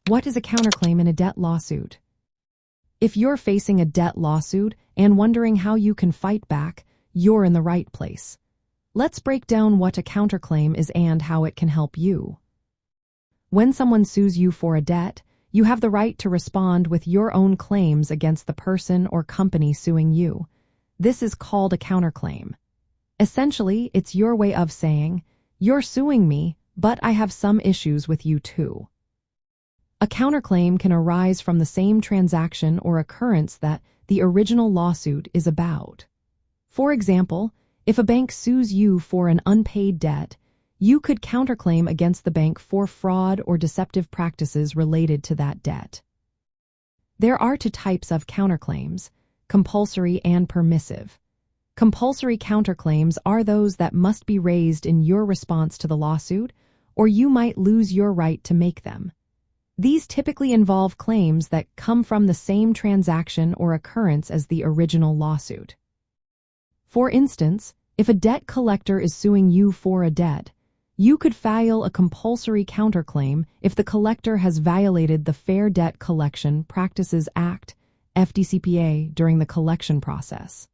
What is a counterclaim in a debt lawsuit? If you're facing a debt lawsuit and wondering how you can fight back, you're in the right place. Let's break down what a counterclaim is and how it can help you. When someone sues you for a debt, you have the right to respond with your own claims against the person or company suing you. This is called a counterclaim. Essentially, it's your way of saying, "You're suing me, but I have some issues with you too." A counterclaim can arise from the same transaction or occurrence that the original lawsuit is about. For example, if a bank sues you for an unpaid debt, you could counterclaim against the bank for fraud or deceptive practices related to that debt. There are two types of counterclaims, compulsory and permissive. Compulsory counterclaims are those that must be raised in your response to the lawsuit, or you might lose your right to make them. These typically involve claims that come from the same transaction or occurrence as the original lawsuit. For instance, if a debt collector is suing you for a debt, you could file a compulsory counterclaim if the collector has violated the Fair Debt Collection Practices Act, FDCPA, during the collection process.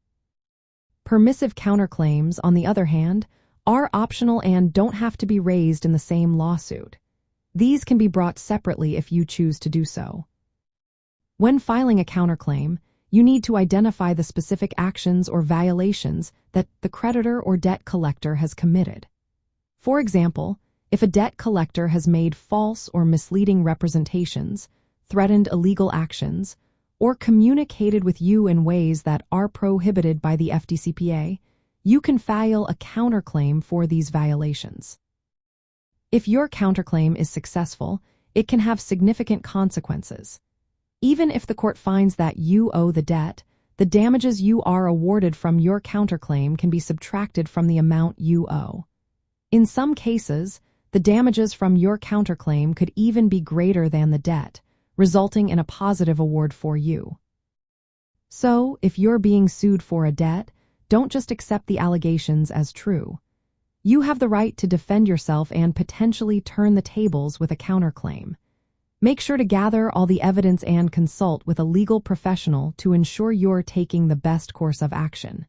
Permissive counterclaims, on the other hand, are optional and don't have to be raised in the same lawsuit. These can be brought separately if you choose to do so. When filing a counterclaim, you need to identify the specific actions or violations that the creditor or debt collector has committed. For example, if a debt collector has made false or misleading representations, threatened illegal actions, or communicated with you in ways that are prohibited by the FDCPA, you can file a counterclaim for these violations. If your counterclaim is successful, it can have significant consequences. Even if the court finds that you owe the debt, the damages you are awarded from your counterclaim can be subtracted from the amount you owe. In some cases, the damages from your counterclaim could even be greater than the debt, resulting in a positive award for you. So, if you're being sued for a debt, don't just accept the allegations as true. You have the right to defend yourself and potentially turn the tables with a counterclaim. Make sure to gather all the evidence and consult with a legal professional to ensure you're taking the best course of action.